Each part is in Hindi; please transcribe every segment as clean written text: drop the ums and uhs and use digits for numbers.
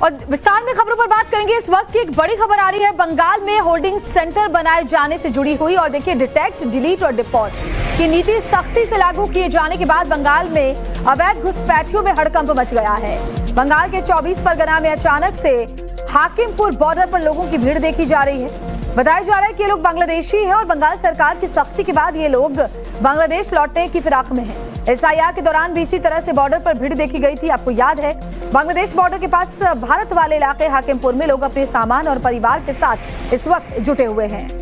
और विस्तार में खबरों पर बात करेंगे। इस वक्त की एक बड़ी खबर आ रही है बंगाल में होल्डिंग सेंटर बनाए जाने से जुड़ी हुई। और देखिए, डिटेक्ट, डिलीट और डिपोर्ट की नीति सख्ती से लागू किए जाने के बाद बंगाल में अवैध घुसपैठियों में हड़कंप मच गया है। बंगाल के 24 परगना में अचानक से हाकिमपुर बॉर्डर पर लोगों की भीड़ देखी जा रही है। बताया जा रहा है कि ये लोग बांग्लादेशी हैं और बंगाल सरकार की सख्ती के बाद ये लोग बांग्लादेश लौटने की फिराक में हैं। एसआईआर के दौरान भी इसी तरह से बॉर्डर पर भीड़ देखी गई थी। आपको याद है, बांग्लादेश बॉर्डर के पास भारत वाले इलाके हाकिमपुर में लोग अपने सामान और परिवार के साथ इस वक्त जुटे हुए हैं।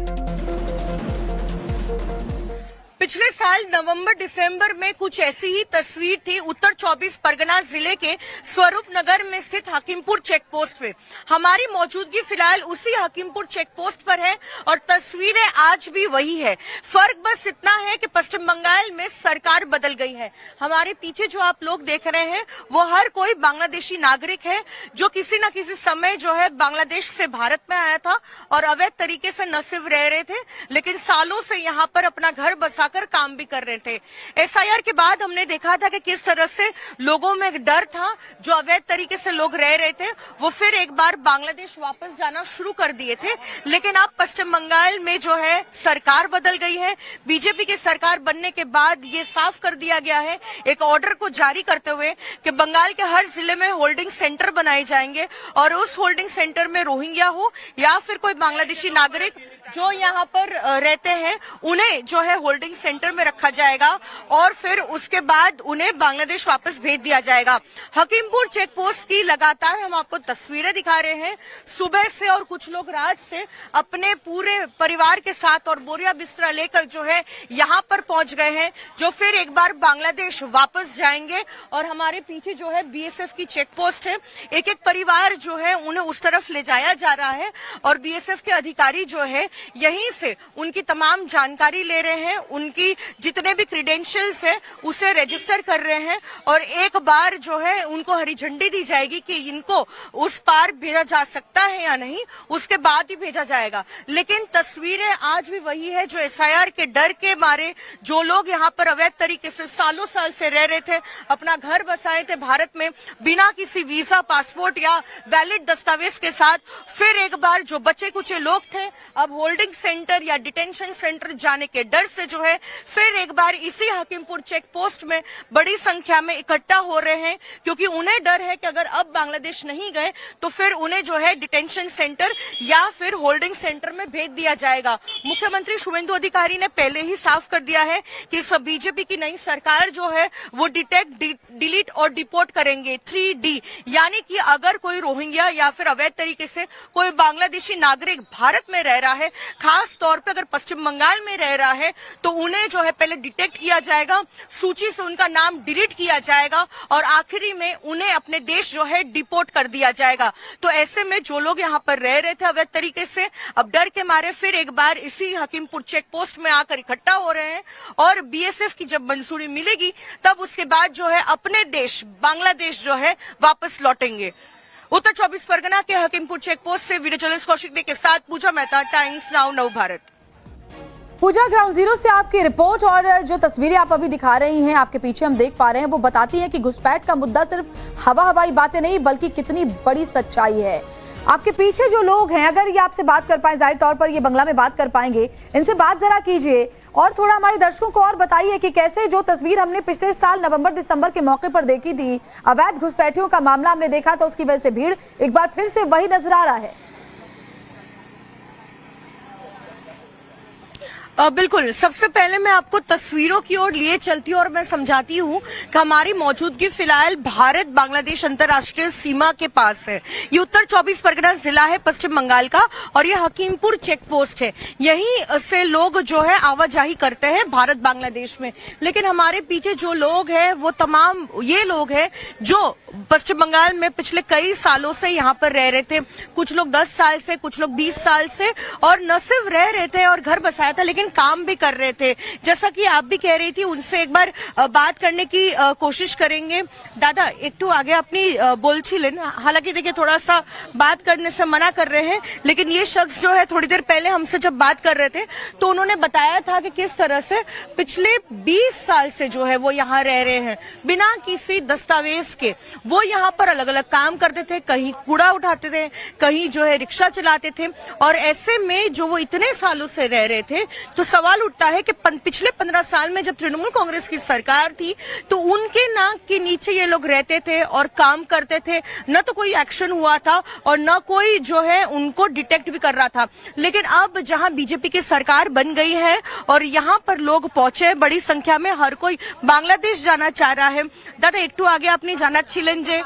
पिछले साल नवंबर दिसंबर में कुछ ऐसी ही तस्वीर थी उत्तर 24 परगना जिले के स्वरूप नगर में स्थित हाकिमपुर चेक पोस्ट पे। हमारी मौजूदगी फिलहाल उसी हाकिमपुर चेक पोस्ट पर है और तस्वीरें आज भी वही है। फर्क बस इतना है कि पश्चिम बंगाल में सरकार बदल गई है। हमारे पीछे जो आप लोग देख रहे हैं वो हर कोई बांग्लादेशी नागरिक है जो किसी न किसी समय जो है बांग्लादेश से भारत में आया था और अवैध तरीके से न सिर्फ रह रहे थे लेकिन सालों से यहाँ पर अपना घर बसाकर काम भी कर रहे थे। एसआईआर के बाद हमने देखा था कि किस तरह से लोगों में एक डर था। जो अवैध तरीके से लोग रह रहे थे वो फिर एक बार बांग्लादेश वापस जाना शुरू कर दिए थे। लेकिन अब पश्चिम बंगाल में जो है सरकार बदल गई है। बीजेपी की सरकार बनने के बाद ये साफ कर दिया गया है एक ऑर्डर को जारी करते हुए कि बंगाल के हर जिले में होल्डिंग सेंटर बनाए जाएंगे और उस होल्डिंग सेंटर में रोहिंग्या हो या फिर कोई बांग्लादेशी नागरिक जो यहाँ पर रहते हैं उन्हें जो है होल्डिंग सेंटर में रखा जाएगा और फिर उसके बाद उन्हें बांग्लादेश वापस भेज दिया जाएगा। हकीमपुर चेक पोस्ट की लगातार हम आपको तस्वीरें दिखा रहे हैं। सुबह से और कुछ लोग रात से अपने पूरे परिवार के साथ और बोरिया बिस्तरा लेकर जो है यहाँ पर पहुंच गए हैं जो फिर एक बार बांग्लादेश वापस जाएंगे। और हमारे पीछे जो है बीएसएफ की चेक पोस्ट है। एक एक परिवार जो है उन्हें उस तरफ ले जाया जा रहा है और बीएसएफ के अधिकारी जो है यहीं से उनकी तमाम जानकारी ले रहे हैं, उनकी जितने भी क्रेडेंशियल्स है उसे रजिस्टर कर रहे हैं और एक बार जो है उनको हरी झंडी दी जाएगी कि इनको उस पार भेजा जा सकता है या नहीं, उसके बाद ही भेजा जाएगा। लेकिन तस्वीरें आज भी वही है। जो एसआईआर के डर के मारे जो लोग यहाँ पर अवैध तरीके से सालों साल से रह रहे थे, अपना घर बसाए थे भारत में बिना किसी वीजा, पासपोर्ट या वैलिड दस्तावेज के साथ, फिर एक बार जो बचे कुचे लोग थे अब होल्डिंग सेंटर या डिटेंशन सेंटर जाने के डर से जो है फिर एक बार इसी हाकिमपुर चेक पोस्ट में बड़ी संख्या में इकट्ठा हो रहे हैं क्योंकि उन्हें डर है कि अगर अब बांग्लादेश नहीं गए तो फिर उन्हें जो है डिटेंशन सेंटर या फिर होल्डिंग सेंटर में भेज दिया जाएगा। मुख्यमंत्री शुभेंदु अधिकारी ने पहले ही साफ कर दिया है कि सब बीजेपी की नई सरकार जो है वो डिटेक्ट, डिलीट और डिपोर्ट करेंगे, 3D। यानी कि अगर कोई रोहिंग्या या फिर अवैध तरीके से कोई बांग्लादेशी नागरिक भारत में रह रहा है, खास तौर पे अगर पश्चिम बंगाल में रह रहा है, तो उन्हें जो है पहले डिटेक्ट किया जाएगा, सूची से उनका नाम डिलीट किया जाएगा और आखिरी में उन्हें अपने देश जो है डिपोर्ट कर दिया जाएगा। तो ऐसे में जो लोग यहाँ पर रह रहे थे अवैध तरीके से अब डर के मारे फिर एक बार इसी हकीमपुर चेक पोस्ट में आकर इकट्ठा हो रहे हैं और बीएसएफ की जब मंजूरी मिलेगी तब उसके बाद जो है अपने देश बांग्लादेश जो है वापस लौटेंगे। उत्तर 24 परगना के हकीमपुर चेक पोस्ट से वीडियो जर्नलिस्ट कौशिक के साथ पूजा मेहता, टाइम्स नाउ, नव भारत। पूजा, ग्राउंड जीरो से आपकी रिपोर्ट और जो तस्वीरें आप अभी दिखा रही हैं, आपके पीछे हम देख पा रहे हैं, वो बताती हैं कि घुसपैठ का मुद्दा सिर्फ हवाई बातें नहीं बल्कि कितनी बड़ी सच्चाई है। आपके पीछे जो लोग हैं, अगर ये आपसे बात कर पाए, जाहिर तौर पर ये बंगला में बात कर पाएंगे, इनसे बात जरा कीजिए और थोड़ा हमारे दर्शकों को और बताइए कि कैसे जो तस्वीर हमने पिछले साल नवंबर दिसंबर के मौके पर देखी थी, अवैध घुसपैठियों का मामला हमने देखा था, उसकी वजह से भीड़ एक बार फिर से वही नजर आ रहा है। बिल्कुल, सबसे पहले मैं आपको तस्वीरों की ओर लिए चलती हूँ और मैं समझाती हूँ कि हमारी मौजूदगी फिलहाल भारत बांग्लादेश अंतर्राष्ट्रीय सीमा के पास है। ये उत्तर 24 परगना जिला है पश्चिम बंगाल का और ये हकीमपुर चेक पोस्ट है। यहीं से लोग जो है आवाजाही करते हैं भारत बांग्लादेश में। लेकिन हमारे पीछे जो लोग हैं वो तमाम ये लोग हैं जो पश्चिम बंगाल में पिछले कई सालों से यहाँ पर रह रहे थे। कुछ लोग 10 साल से, कुछ लोग 20 साल से और न सिर्फ रह रहे थे और घर बसाया था लेकिन काम भी कर रहे थे। जैसा कि आप भी कह रही थी, उनसे एक बार बात करने की कोशिश करेंगे। दादा एक आगे अपनी बोलছিলেন, हालांकि देखिए थोड़ा सा बात करने से मना कर रहे हैं, लेकिन ये शख्स जो है थोड़ी देर पहले हमसे जब बात कर रहे थे तो उन्होंने बताया था कि किस तरह से पिछले 20 साल से जो है वो यहाँ रह रहे हैं बिना किसी दस्तावेज के। वो यहाँ पर अलग अलग काम करते थे, कहीं कूड़ा उठाते थे, कहीं जो है रिक्शा चलाते थे, और ऐसे में जो वो इतने सालों से रह रहे थे तो सवाल उठता है कि पिछले 15 साल में जब तृणमूल कांग्रेस की सरकार थी तो उनके नाक के नीचे ये लोग रहते थे और काम करते थे, न तो कोई एक्शन हुआ था और न कोई जो है उनको डिटेक्ट भी कर रहा था। लेकिन अब जहां बीजेपी की सरकार बन गई है और यहां पर लोग पहुंचे बड़ी संख्या में, हर कोई बांग्लादेश जाना चाह रहा है। दादा एक आगे अपनी जाना छिलें जे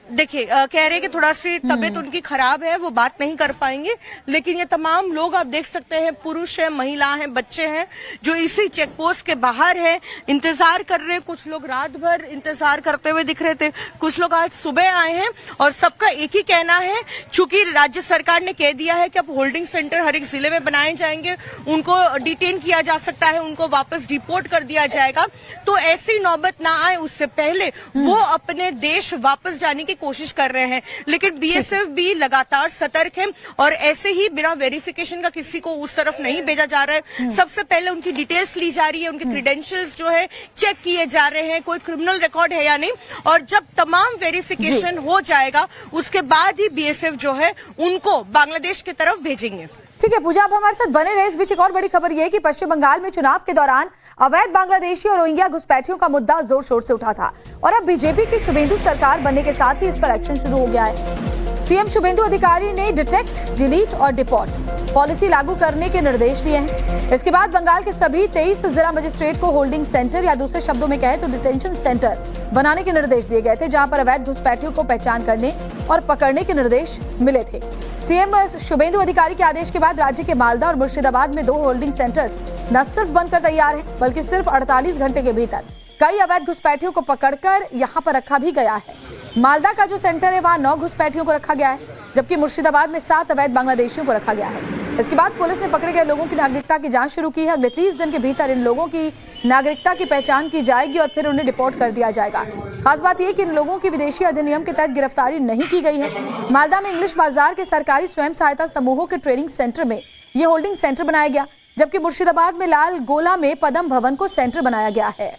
देखिए कह रहे कि थोड़ा सी तबीयत उनकी खराब है, वो बात नहीं कर पाएंगे, लेकिन ये तमाम लोग आप देख सकते हैं, पुरुष हैं, महिला हैं, बच्चे हैं, जो इसी चेक पोस्ट के बाहर है, इंतजार कर रहे हैं। कुछ लोग रात भर इंतजार करते हुए दिख रहे थे, कुछ लोग आज सुबह आए हैं, और सबका एक ही कहना है, चूंकि राज्य सरकार ने कह दिया है कि अब होल्डिंग सेंटर हर एक जिले में बनाए जाएंगे, उनको डिटेन किया जा सकता है, उनको वापस डिपोर्ट कर दिया जाएगा, तो ऐसी नौबत ना आए उससे पहले वो अपने देश वापस जाने की कोशिश कर रहे हैं। लेकिन बीएसएफ भी लगातार सतर्क है और ऐसे ही बिना वेरिफिकेशन का किसी को उस तरफ नहीं भेजा जा रहा है। सबसे पहले उनकी डिटेल्स ली जा रही है, उनके क्रेडेंशियल्स जो है चेक किए जा रहे हैं, कोई क्रिमिनल रिकॉर्ड है या नहीं, और जब तमाम वेरिफिकेशन हो जाएगा उसके बाद ही बीएसएफ जो है उनको बांग्लादेश की तरफ भेजेंगे। ठीक है पूजा, आप हमारे साथ बने रहे। इस बीच एक और बड़ी खबर यह है कि पश्चिम बंगाल में चुनाव के दौरान अवैध बांग्लादेशी और रोहिंग्या घुसपैठियों का मुद्दा जोर शोर से उठा था, और अब बीजेपी की शुभेंदु सरकार बनने के साथ ही इस पर एक्शन शुरू हो गया है। सीएम शुभेंदु अधिकारी ने डिटेक्ट, डिलीट और डिपोर्ट पॉलिसी लागू करने के निर्देश दिए हैं। इसके बाद बंगाल के सभी 23 जिला मजिस्ट्रेट को होल्डिंग सेंटर या दूसरे शब्दों में कहे तो डिटेंशन सेंटर बनाने के निर्देश दिए गए थे, जहां पर अवैध घुसपैठियों को पहचान करने और पकड़ने के निर्देश मिले थे। सीएम शुभेंदु अधिकारी के आदेश के बाद राज्य के मालदा और मुर्शिदाबाद में 2 होल्डिंग सेंटर्स न सिर्फ बनकर तैयार हैं, बल्कि सिर्फ 48 घंटे के भीतर कई अवैध घुसपैठियों को पकड़कर यहां पर रखा भी गया है। मालदा का जो सेंटर है वहां 9 घुसपैठियों को रखा गया है, जबकि मुर्शिदाबाद में 7 अवैध बांग्लादेशियों को रखा गया है। इसके बाद पुलिस ने पकड़े गए लोगों की नागरिकता की जांच शुरू की है। अगले 30 दिन के भीतर इन लोगों की नागरिकता की पहचान की जाएगी और फिर उन्हें डिपोर्ट कर दिया जाएगा। खास बात यह कि इन लोगों की विदेशी अधिनियम के तहत गिरफ्तारी नहीं की गई है। मालदा में इंग्लिश बाजार के सरकारी स्वयं सहायता समूहों के ट्रेनिंग सेंटर में ये होल्डिंग सेंटर बनाया गया, जबकि मुर्शिदाबाद में लाल गोला में पदम भवन को सेंटर बनाया गया है।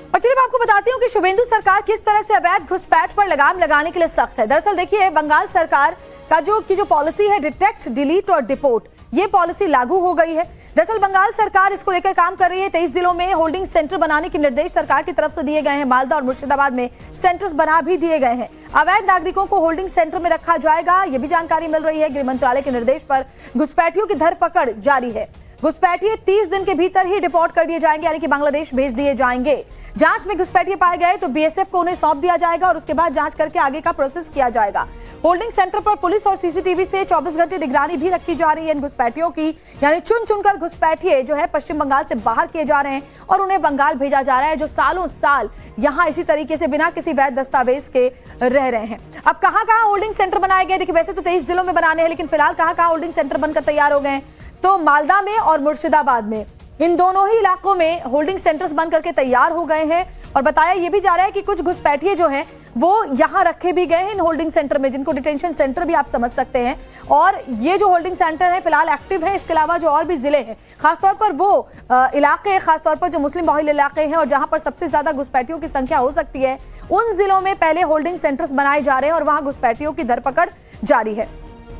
और चलिए मैं आपको बताती हूँ कि शुभेंदु सरकार किस तरह से अवैध घुसपैठ पर लगाम लगाने के लिए सख्त है। दरअसल देखिए, बंगाल सरकार का जो पॉलिसी है डिटेक्ट, डिलीट और डिपोर्ट, ये पॉलिसी लागू हो गई है। दरअसल बंगाल सरकार इसको लेकर काम कर रही है। 23 जिलों में होल्डिंग सेंटर बनाने के निर्देश सरकार की तरफ से दिए गए हैं। मालदा और मुर्शिदाबाद में सेंटर्स बना भी दिए गए हैं। अवैध नागरिकों को होल्डिंग सेंटर में रखा जाएगा, ये भी जानकारी मिल रही है। गृह मंत्रालय के निर्देश पर घुसपैठियों की धरपकड़ जारी है। घुसपैठिए 30 दिन के भीतर ही डिपोर्ट कर दिए जाएंगे, यानी कि बांग्लादेश भेज दिए जाएंगे। जांच में घुसपैठिए पाए गए तो बीएसएफ को उन्हें सौंप दिया जाएगा और उसके बाद जांच करके आगे का प्रोसेस किया जाएगा। होल्डिंग सेंटर पर पुलिस और सीसीटीवी से 24 घंटे निगरानी भी रखी जा रही है इन घुसपैठियों की, यानी चुन चुनकर घुसपैठिए जो है पश्चिम बंगाल से बाहर किए जा रहे हैं और उन्हें बंगाल भेजा जा रहा है, जो सालों साल यहाँ इसी तरीके से बिना किसी वैध दस्तावेज के रह रहे हैं। अब कहाँ होल्डिंग सेंटर बनाए गए? देखिए, वैसे तो 23 जिलों में बनाने हैं, लेकिन फिलहाल कहाँ होल्डिंग सेंटर बनकर तैयार हो गए हैं? तो मालदा में और मुर्शिदाबाद में, इन दोनों ही इलाकों में होल्डिंग सेंटर्स बन करके तैयार हो गए हैं। और बताया यह भी जा रहा है कि कुछ घुसपैठिए जो हैं वो यहाँ रखे भी गए हैं इन होल्डिंग सेंटर में, जिनको डिटेंशन सेंटर भी आप समझ सकते हैं। और ये जो होल्डिंग सेंटर है फिलहाल एक्टिव है। इसके अलावा जो और भी जिले हैं, खासतौर पर वो इलाके, खासतौर पर जो मुस्लिम बहुल इलाके हैं और जहां पर सबसे ज्यादा घुसपैठियों की संख्या हो सकती है, उन जिलों में पहले होल्डिंग सेंटर्स बनाए जा रहे हैं और वहां घुसपैठियों की धरपकड़ जारी है।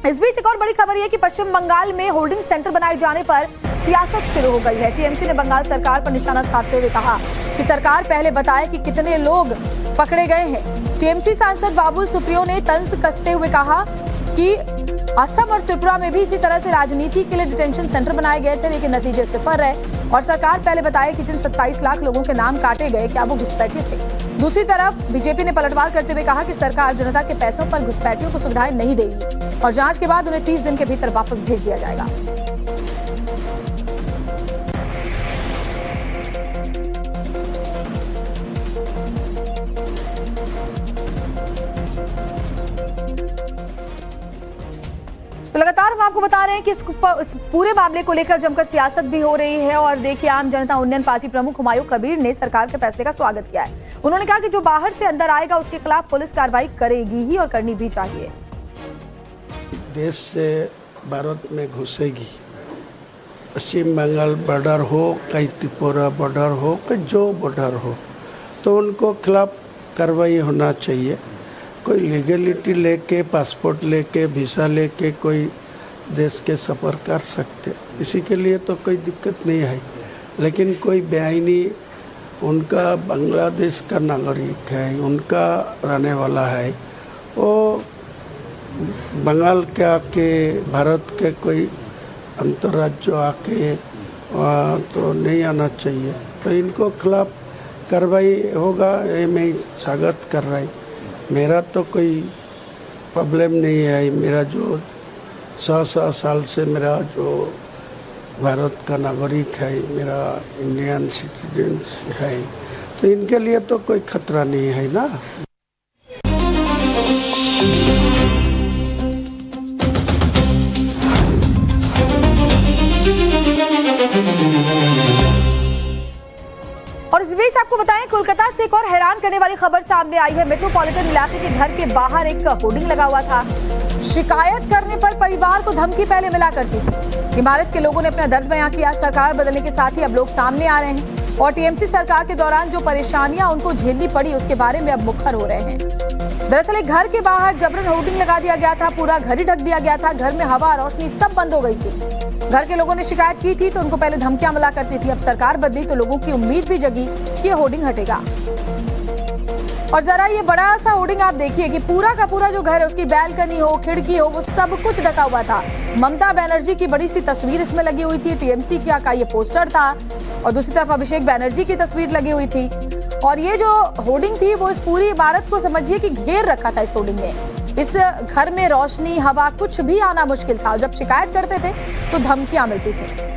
इस बीच एक और बड़ी खबर यह कि पश्चिम बंगाल में होल्डिंग सेंटर बनाए जाने पर सियासत शुरू हो गई है। टीएमसी ने बंगाल सरकार पर निशाना साधते हुए कहा कि सरकार पहले बताए कि कितने लोग पकड़े गए हैं। टीएमसी सांसद बाबुल सुप्रियो ने तंज कसते हुए कहा कि असम और त्रिपुरा में भी इसी तरह से राजनीति के लिए डिटेंशन सेंटर बनाए गए थे, लेकिन नतीजे सिफर रहे और सरकार पहले बताए कि जिन 27 लाख लोगों के नाम काटे गए, क्या वो घुसपैठिए थे। दूसरी तरफ बीजेपी ने पलटवार करते हुए कहा कि सरकार जनता के पैसों पर घुसपैठियों को सुविधाएं नहीं देगी और जांच के बाद उन्हें 30 दिन के भीतर वापस भेज दिया जाएगा। बता रहे हैं कि इस पूरे मामले को लेकर जमकर सियासत भी हो रही है और देखिए आम जनता उन्नयन पार्टी प्रमुख हुमायूं कबीर ने सरकार के फैसले का स्वागत किया है। उन्होंने कहा कि जो बाहर से अंदर आएगा उसके खिलाफ पुलिस कार्रवाई करेगी ही और करनी भी चाहिए। देश से भारत में घुसेगी, पश्चिम बंगाल बॉर्डर हो, कहीं त्रिपुरा बॉर्डर हो, कहीं जो बॉर्डर हो, तो उनको खिलाफ कार्रवाई होना चाहिए। कोई लीगलिटी लेके, पासपोर्ट लेके, वीज़ा लेके कोई देश के सफ़र कर सकते, इसी के लिए तो कोई दिक्कत नहीं है। लेकिन कोई बेआईनी उनका बांग्लादेश का नागरिक है, उनका रहने वाला है, वो बंगाल के आके भारत के कोई अंतर्राज्य आके तो नहीं आना चाहिए। तो इनको खिलाफ कार्रवाई होगा, ये मैं स्वागत कर रहा हूँ। मेरा तो कोई प्रॉब्लम नहीं है। मेरा जो 100 साल से मेरा जो भारत का नागरिक है, मेरा इंडियन सिटीजन है, तो इनके लिए तो कोई खतरा नहीं है ना। और इस बीच आपको बताएं कोलकाता से एक और हैरान करने वाली खबर सामने आई है। मेट्रोपॉलिटन इलाके के घर के बाहर एक होर्डिंग लगा हुआ था। शिकायत करने पर परिवार को धमकी पहले मिला करती थी। इमारत के लोगों ने अपना दर्द बयां किया। सरकार बदलने के साथ ही अब लोग सामने आ रहे हैं और टीएमसी सरकार के दौरान जो परेशानियां उनको झेलनी पड़ी उसके बारे में अब मुखर हो रहे हैं। दरअसल एक घर के बाहर जबरन होर्डिंग लगा दिया गया था, पूरा घर ही ढक दिया गया था। घर में हवा रोशनी सब बंद हो गई थी। घर के लोगों ने शिकायत की थी तो उनको पहले धमकियां मिला करती थी। अब सरकार बदली तो लोगों की उम्मीद भी जगी कि ये होर्डिंग हटेगा। और जरा ये बड़ा सा होर्डिंग आप देखिए कि पूरा का पूरा जो घर है उसकी बैल्कनी हो, खिड़की हो, वो सब कुछ ढका हुआ था। ममता बनर्जी की बड़ी सी तस्वीर इसमें लगी हुई थी। टीएमसी का ये पोस्टर था और दूसरी तरफ अभिषेक बनर्जी की तस्वीर लगी हुई थी। और ये जो होर्डिंग थी वो इस पूरी इमारत को समझिए कि घेर रखा था। इस होर्डिंग ने इस घर में रोशनी, हवा कुछ भी आना मुश्किल था। जब शिकायत करते थे तो धमकियां मिलती थी।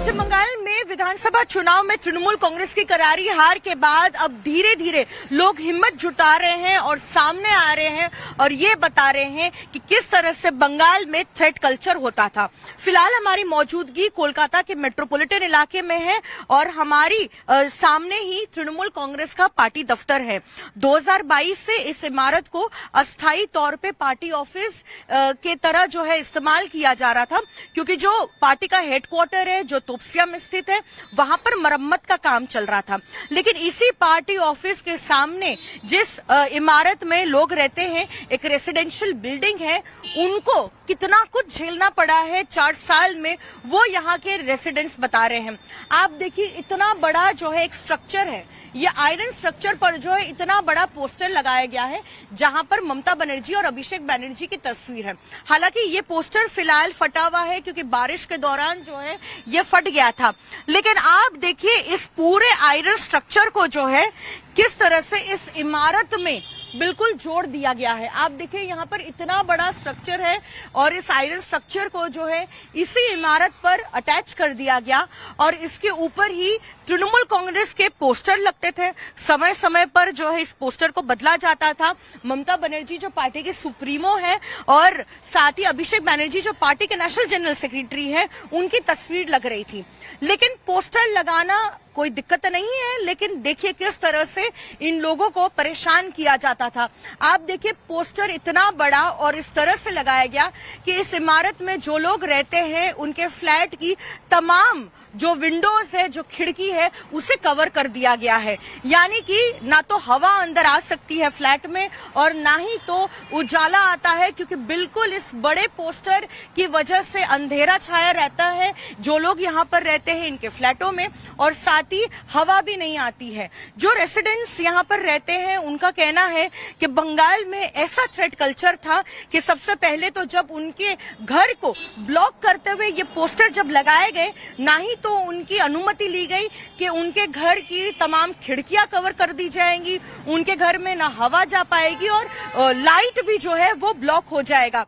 पश्चिम बंगाल में विधानसभा चुनाव में तृणमूल कांग्रेस की करारी हार के बाद अब धीरे धीरे लोग हिम्मत जुटा रहे हैं और सामने आ रहे हैं और ये बता रहे हैं कि किस तरह से बंगाल में थ्रेट कल्चर होता था। फिलहाल हमारी मौजूदगी कोलकाता के मेट्रोपॉलिटन इलाके में है और हमारी सामने ही तृणमूल कांग्रेस का पार्टी दफ्तर है। 2022 से इस इमारत को अस्थायी तौर पे पार्टी ऑफिस के तरह जो है इस्तेमाल किया जा रहा था, क्योंकि जो पार्टी का हेडक्वार्टर है जो तोपसिया में स्थित है वहां पर मरम्मत का काम चल रहा था। लेकिन इसी पार्टी ऑफिस के सामने जिस इमारत में लोग रहते हैं, एक रेसिडेंशियल बिल्डिंग है, उनको कितना कुछ झेलना पड़ा है 4 साल में, वो यहाँ के रेसिडेंट्स बता रहे हैं। आप देखिए इतना बड़ा जो है एक स्ट्रक्चर है, ये आयरन स्ट्रक्चर पर जो है इतना बड़ा पोस्टर लगाया गया है जहां पर ममता बनर्जी और अभिषेक बनर्जी की तस्वीर है। हालांकि ये पोस्टर फिलहाल फटा हुआ है क्योंकि बारिश के दौरान जो है ये फट गया था। लेकिन आप देखिए इस पूरे आयरन स्ट्रक्चर को जो है किस तरह से इस इमारत में बिल्कुल जोड़ दिया गया है। आप देखिए यहाँ पर इतना बड़ा स्ट्रक्चर है और इस आयरन स्ट्रक्चर को जो है इसी इमारत पर अटैच कर दिया गया और इसके ऊपर ही तृणमूल कांग्रेस के पोस्टर लगते थे। समय समय पर जो है इस पोस्टर को बदला जाता था। ममता बनर्जी जो पार्टी के सुप्रीमो है और साथ ही अभिषेक बनर्जी जो पार्टी के नेशनल जनरल सेक्रेटरी है, उनकी तस्वीर लग रही थी। लेकिन पोस्टर लगाना कोई दिक्कत नहीं है, लेकिन देखिए किस तरह से इन लोगों को परेशान किया जाता था। आप देखिए पोस्टर इतना बड़ा और इस तरह से लगाया गया कि इस इमारत में जो लोग रहते हैं उनके फ्लैट की तमाम जो विंडोज है, जो खिड़की है, उसे कवर कर दिया गया है। यानी कि ना तो हवा अंदर आ सकती है फ्लैट में और ना ही तो उजाला आता है, क्योंकि बिल्कुल इस बड़े पोस्टर की वजह से अंधेरा छाया रहता है जो लोग यहाँ पर रहते हैं इनके फ्लैटों में, और साथ ही हवा भी नहीं आती है। जो रेसिडेंट्स यहाँ पर रहते हैं उनका कहना है कि बंगाल में ऐसा थ्रेट कल्चर था कि सबसे पहले तो जब उनके घर को ब्लॉक करते हुए ये पोस्टर जब लगाए गए, ना ही तो उनकी अनुमति ली गई कि उनके घर की तमाम खिड़कियां कवर कर दी जाएंगी, उनके घर में ना हवा जा पाएगी और लाइट भी जो है वो ब्लॉक हो जाएगा।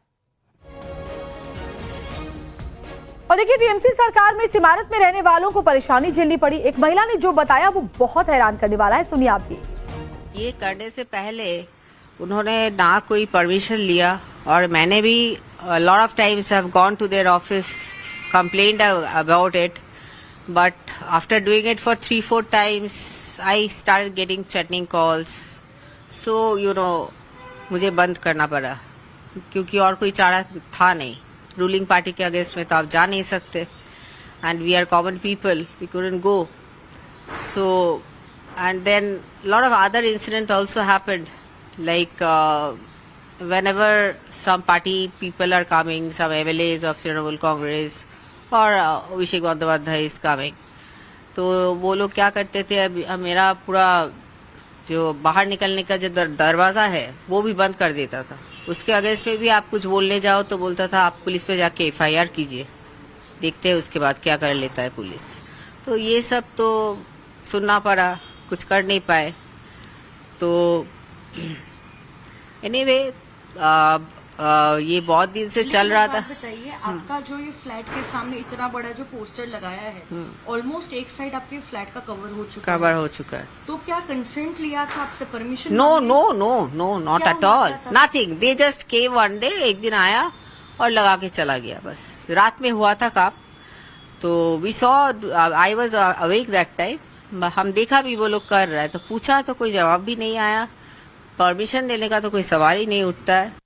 और देखिए टीएमसी सरकार में इस इमारत में रहने वालों को परेशानी झेलनी पड़ी। एक महिला ने जो बताया वो बहुत हैरान करने वाला है, सुनिए आप भी। ये करने से पहले उन्होंने ना कोई परमिशन लिया और मैंने भी a lot of times I've gone to their office, complained about it, but after doing it for 3-4 times, I started getting threatening calls. So, मुझे बंद करना पड़ा क्योंकि और कोई चारा था नहीं. रूलिंग पार्टी के अगेंस्ट में तो आप जा नहीं सकते. And we are common people, we couldn't go. So, and then a lot of other incident also happened, like whenever some party people are coming, some MLAs of Trinamool Congress or Abhishek Bandyopadhyay is coming, तो वो लोग क्या करते थे, अब मेरा पूरा जो बाहर निकलने का जो दरवाजा है वो भी बंद कर देता था. उसके अगेंस्ट में भी आप कुछ बोलने जाओ तो बोलता था आप पुलिस पे जाके FIR कीजिए, देखते हैं उसके बाद क्या कर लेता है पुलिस. तो ये सब तो सुनना पड़ा, कुछ कर नहीं पाए. तो एनीवे ये बहुत दिन से चल रहा था. बताइए, आपका जो ये फ्लैट के सामने इतना बड़ा जो पोस्टर लगाया है, ऑलमोस्ट एक साइड आपके फ्लैट का कवर हो चुका है. तो क्या कंसेंट लिया था आपसे, permission? No, not at all, nothing. They just came one day, एक दिन आया और लगा के चला गया. बस रात में हुआ था काम. तो we saw, I was awake that time. हम देखा भी वो लोग कर रहा है, तो पूछा तो कोई जवाब भी नहीं आया. परमिशन लेने का तो कोई सवाल ही नहीं उठता है.